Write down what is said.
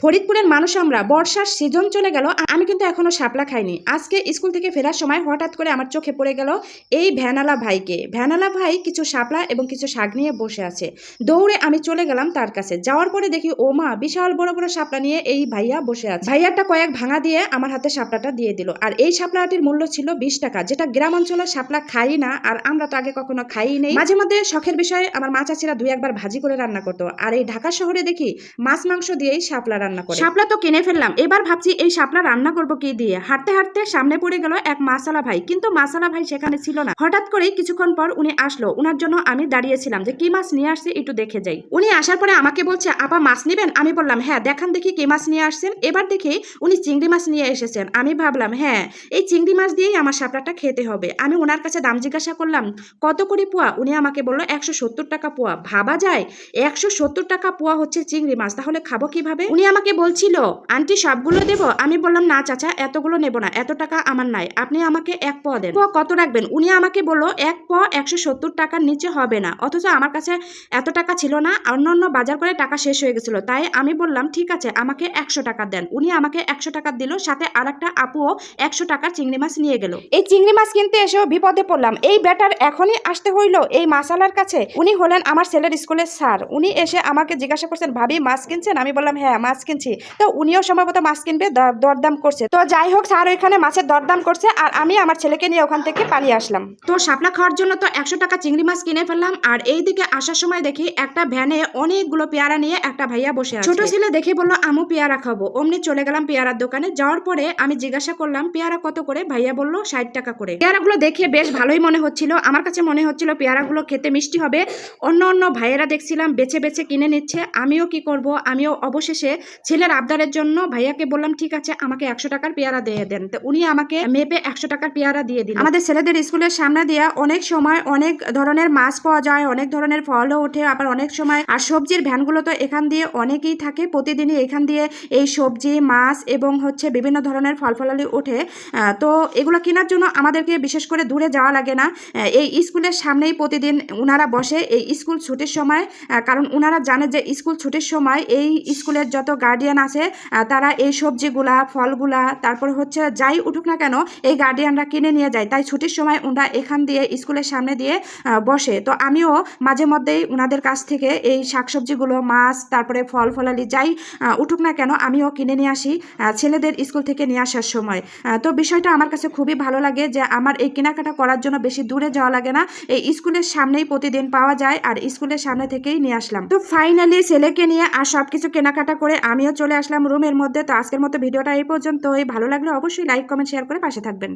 ফরিদপুরের মানুষ আমরা বর্ষার সিজন চলে গেল, আমি কিন্তু এখনো শাপলা খাইনি। আজকে স্কুল থেকে ফেরার সময় হঠাৎ করে আমার চোখে পড়ে গেল এই ভ্যানালা ভাইকে। ভ্যানালা ভাই কিছু শাপলা এবং কিছু শাক নিয়ে বসে আছে। দৌড়ে আমি চলে গেলাম তার কাছে। যাওয়ার পরে দেখি ও মা, বিশাল বড় বড় শাপলা নিয়ে এই ভাইয়া বসে আছে। ভাইয়াটা কয়েক ভাঙা দিয়ে আমার হাতে শাপলাটা দিয়ে দিল। আর এই শাপলাটির মূল্য ছিল 20 টাকা, যেটা গ্রাম অঞ্চলে শাপলা খাই না, আর আমরা তো আগে কখনো খাই নেই। মাঝে মধ্যে শখের বিষয়ে আমার মা চাচিরা 2-1 বার ভাজি করে রান্না করতো। আর এই ঢাকা শহরে দেখি মাছ মাংস দিয়েই শাপলা রান্না করে। শাপলা তো কিনে ফেললাম, এবার ভাবছি এই শাপলা রান্না করব কি দিয়ে। হাঁটতে হাঁটতে সামনে পড়ে গেল এক মাসালা ভাই, কিন্তু মাসালা ভাই সেখানে ছিল না। হঠাৎ করেই কিছুক্ষণ পর উনি আসলো। উনার জন্য আমি দাঁড়িয়েছিলাম যে কি মাছ নিয়ে আসছে একটু দেখে যাই। উনি আসার পরে আমাকে বলছে, আপা মাছ নেবেন? আমি বললাম হ্যাঁ, দেখান দেখি কি মাছ নিয়ে আসছেন। এবার দেখি উনি চিংড়ি মাছ নিয়ে এসেছেন। আমি ভাবলাম হ্যাঁ, এই চিংড়ি মাছ দিয়েই আমার শাপলাটা খেতে হবে। আমি ওনার কাছে দাম জিজ্ঞাসা করলাম কত করে পোয়া। উনি আমাকে বললো 170 টাকা পোয়া। ভাবা যায়, 170 টাকা পোয়া হচ্ছে চিংড়ি মাছ, তাহলে খাবো কিভাবে? উনি আমাকে বলছিল, আন্টি সবগুলো দেবো? আমি বললাম না চাচা, এতগুলো নেবো না, এত টাকা আমার নাই, আপনি আমাকে 1 পোয়া দেন। পোয়া কত রাখবেন? উনি আমাকে বললো 1 পোয়া 170 টাকার নিচে হবে না। অথচ আমার কাছে এত টাকা ছিল না, অন্য বাজার করে টাকা শেষ হয়ে গেছিল। তাই আমি বললাম ঠিক আছে, আমাকে 100 টাকা দেন। উনি আমাকে 100 টাকা দিল, সাথে আর একটা আপুও 100 টাকার চিংড়ি মাছ নিয়ে গেল। এই চিংড়ি মাছ কিনতে এসেও বিপদে পড়লাম। এই ব্যাটার এখনই আসতে হইলো এই মাসালার কাছে। উনি হলেন আমার ছেলের স্কুলের স্যার। উনি এসে আমাকে জিজ্ঞাসা করছেন, ভাবি মাছ কিনছেন? আমি বললাম হ্যাঁ মাছ কিনছি। তো উনিও সম্ভবত মাছ কিনবে, দরদাম করছে। তো যাই হোক, স্যার ওইখানে মাছের দরদাম করছে, আর আমি আমার ছেলেকে নিয়ে ওখান থেকে পালিয়ে আসলাম। তো শাপলা খাওয়ার জন্য তো 100 টাকা চিংড়ি মাছ কিনে ফেললাম। আর এইদিকে আসার সময় দেখি একটা ভ্যানে অনেকগুলো পেয়ারা নিয়ে একটা ভাইয়া বসে আছে। ছোট ছেলে দেখে বললো আমু পেয়ারা খাবো। অমনি চলে গেলাম পেয়ারার দোকানে। যাওয়ার পরে আমি জিজ্ঞাসা করলাম পেয়ারা কত করে? ভাইয়া বললো 60 টাকা করে। পেয়ারাগুলো দেখে বেশ ভালোই মনে হচ্ছিল। আমার কাছে মনে হচ্ছিল পেয়ারাগুলো খেতে মিষ্টি হবে। অন্য ভাইয়েরা দেখছিলাম বেছে বেছে কিনে নিচ্ছে। আমিও কি করব, আমিও অবশেষে ছেলের আবদারের জন্য ভাইয়াকে বললাম ঠিক আছে, আমাকে 100 টাকার পেয়ারা দিয়ে দেন। তো উনি আমাকে মেপে 100 টাকার পেয়ারা দিয়ে দিল। আমাদের ছেলেদের স্কুলের সামনে দিয়ে অনেক সময় অনেক ধরনের মাছ পাওয়া যায়, অনেক ধরনের ফলও ওঠে, আবার অনেক সময় আর সবজির ভ্যানগুলো তো এখান দিয়ে অনেকেই থাকে। প্রতিদিনই এখান দিয়ে এই সবজি, মাছ এবং হচ্ছে বিভিন্ন ধরনের ফলফলালি ওঠে। তো এগুলো কেনার জন্য আমাদেরকে বিশেষ করে দূরে যাওয়া লাগে না। এই স্কুলের সামনেই প্রতিদিন ওনারা বসে এই স্কুল ছুটির সময়, কারণ ওনারা জানে যে স্কুল ছুটির সময় এই স্কুলের যত গার্ডিয়ান আছে তারা এই সবজিগুলা, ফলগুলা, তারপর হচ্ছে যাই উঠুক না কেন এই গার্ডিয়ানরা কিনে নিয়ে যায়। তাই ছুটির সময় ওনারা এখান দিয়ে স্কুলের সামনে দিয়ে বসে। তো আমিও মাঝে মধ্যেই ওনাদের কাছ থেকে এই শাকসবজিগুলো, মাছ, তারপরে ফল ফলালি যাই উঠুক না কেন আমিও কিনে নিয়ে আসি ছেলেদের স্কুল থেকে নিয়ে আসার সময়। তো বিষয়টা আমার কাছে খুবই ভালো লাগে যে আমার এই কেনাকাটা করার জন্য বেশি দূরে যাওয়া লাগে না, এই স্কুলের সামনেই প্রতিদিন পাওয়া যায়, আর স্কুলের সামনে থেকেই নিয়ে আসলাম। তো ফাইনালি ছেলেকে নিয়ে আর সবকিছু কেনাকাটা করে আমিও চলে আসলাম রুমের মধ্যে। তো আজকের মতো ভিডিওটা এই পর্যন্তই। ভালো লাগলে অবশ্যই লাইক, কমেন্ট, শেয়ার করে পাশে থাকবেন।